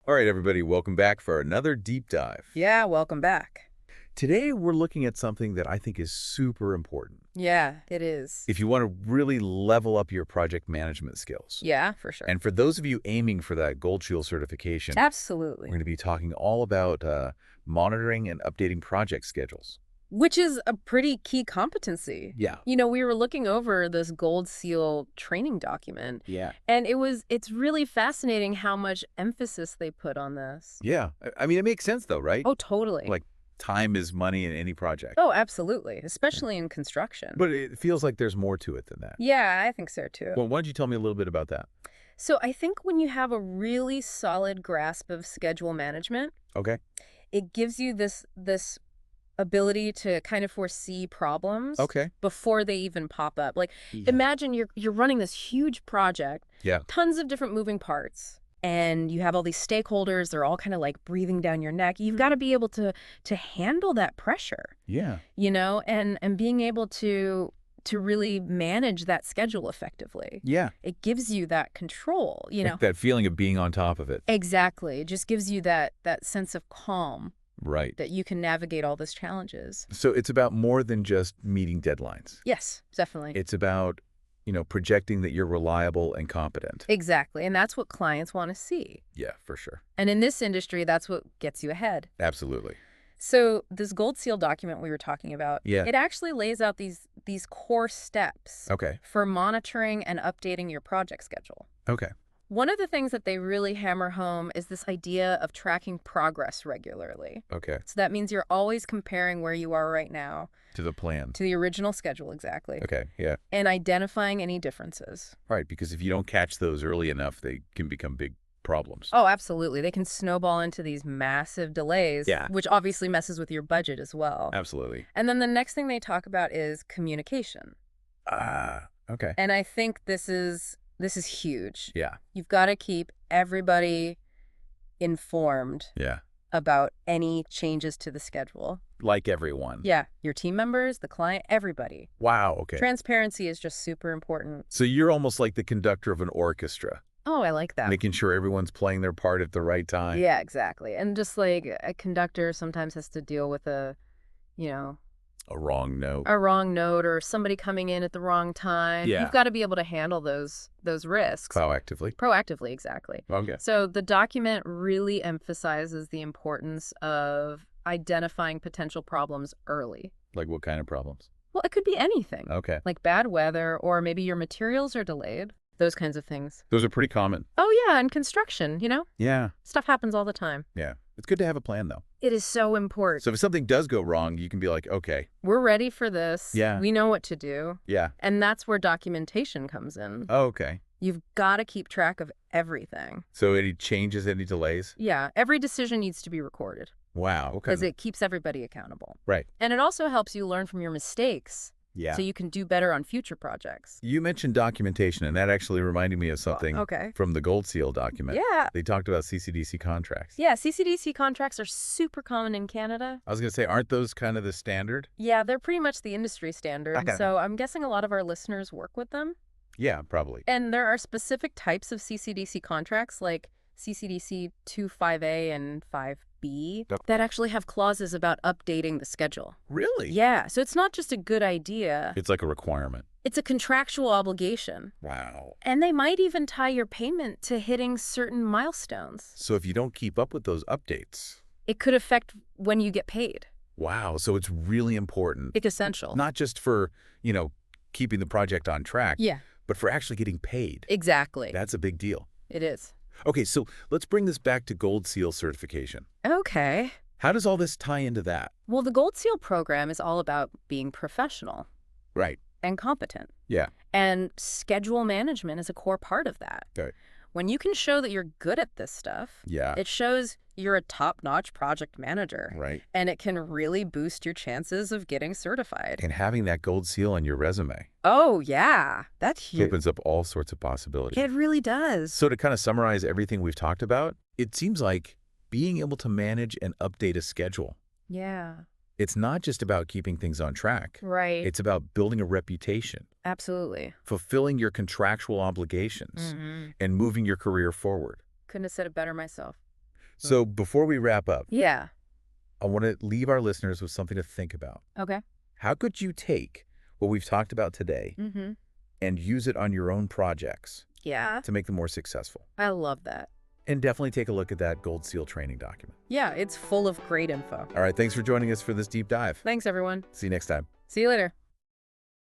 All right, everybody, welcome back for another deep dive. Yeah, welcome back. Today, we're looking at something that I think is super important Yeah, it is. if you want to really level up your project management skills. Yeah, for sure. And for those of you aiming for that Gold Shield certification, we're Absolutely. going to be talking all about monitoring and updating project schedules. Which is a pretty key competency. Yeah. We were looking over this Gold Seal training document, Yeah. and it's really fascinating how much emphasis they put on this. Yeah. I mean, it makes sense, though, right? Oh, totally. Like, time is money in any project. Oh, absolutely, especially in construction. But it feels like there's more to it than that. Yeah, I think so too. Well, why don't you tell me a little bit about that? So I think when you have a really solid grasp of schedule management, Okay. it gives you this ability to kind of foresee problems Okay. before they even pop up. Like, Yeah. imagine you're running this huge project, Yeah. tons of different moving parts, and you have all these stakeholders. They're all kind of like breathing down your neck. You've got to be able to handle that pressure, Yeah. and being able to really manage that schedule effectively. Yeah. It gives you that control, Like that feeling of being on top of it. Exactly. It just gives you that sense of calm Right. that you can navigate all those challenges. So it's about more than just meeting deadlines. Yes, definitely. It's about, projecting that you're reliable and competent. Exactly. And that's what clients want to see. Yeah, for sure. And in this industry, that's what gets you ahead. Absolutely. So this Gold Seal document we were talking about, Yeah. it actually lays out these core steps Okay. for monitoring and updating your project schedule. Okay. One of the things that they really hammer home is this idea of tracking progress regularly. Okay. So that means you're always comparing where you are right now To the plan. to the original schedule, exactly, Okay. Yeah. and identifying any differences. Right. Because if you don't catch those early enough, they can become big problems. Oh, absolutely. They can snowball into these massive delays, Yeah. which obviously messes with your budget as well. Absolutely. And then the next thing they talk about is communication. Okay. And I think this is huge. Yeah. You've got to keep everybody informed Yeah. about any changes to the schedule. Like everyone. Yeah, your team members, the client, everybody. Wow. Okay. Transparency is just super important. So you're almost like the conductor of an orchestra, Oh, I like that. making sure everyone's playing their part at the right time. Yeah, exactly. And just like a conductor sometimes has to deal with a wrong note. wrong note or somebody coming in at the wrong time. Yeah. You've got to be able to handle those risks. Proactively. Proactively, exactly. Okay. So the document really emphasizes the importance of identifying potential problems early. Like what kind of problems? Well, it could be anything. Okay. Like bad weather, or maybe your materials are delayed. Those kinds of things. Those are pretty common. Oh, yeah, and construction, Yeah. Stuff happens all the time. Yeah. It's good to have a plan, though. It is so important. So if something does go wrong, you can be like, okay. We're ready for this. Yeah. We know what to do. Yeah. And that's where documentation comes in. Oh, okay. You've got to keep track of everything. So any changes, any delays? Yeah, every decision needs to be recorded Wow. Okay. because it keeps everybody accountable. Right. And it also helps you learn from your mistakes Yeah. so you can do better on future projects. You mentioned documentation, and that actually reminded me of something Okay. from the Gold Seal document. Yeah. They talked about CCDC contracts. Yeah, CCDC contracts are super common in Canada. I was going to say, aren't those kind of the standard? Yeah, they're pretty much the industry standard. Okay. So I'm guessing a lot of our listeners work with them. Yeah, probably. And there are specific types of CCDC contracts like CCDC 25A and 5B Yep. that actually have clauses about updating the schedule. Really? Yeah, so it's not just a good idea. It's like a requirement. It's a contractual obligation. Wow. And they might even tie your payment to hitting certain milestones. So if you don't keep up with those updates, It could affect when you get paid. wow. So it's really important, It's essential. not just for, keeping the project on track, Yeah, but for actually getting paid. exactly. That's a big deal. It is. Okay, so let's bring this back to Gold Seal certification. Okay. How does all this tie into that? Well, the Gold Seal program is all about being professional Right. and competent. Yeah. And schedule management is a core part of that. Okay. When you can show that you're good at this stuff, Yeah. it shows you're a top-notch project manager. Right. And it can really boost your chances of getting certified. And having that Gold Seal on your resume Oh, yeah. That's huge. opens up all sorts of possibilities. It really does. So to kind of summarize everything we've talked about, it seems like being able to manage and update a schedule, Yeah. it's not just about keeping things on track. Right. It's about building a reputation, Absolutely. fulfilling your contractual obligations, Mm-hmm. and moving your career forward. Couldn't have said it better myself. So before we wrap up, Yeah. I want to leave our listeners with something to think about. Okay. How could you take what we've talked about today Mm-hmm. and use it on your own projects Yeah. to make them more successful? I love that. And definitely take a look at that Gold Seal training document. Yeah, it's full of great info. All right, thanks for joining us for this deep dive. Thanks, everyone. See you next time. See you later.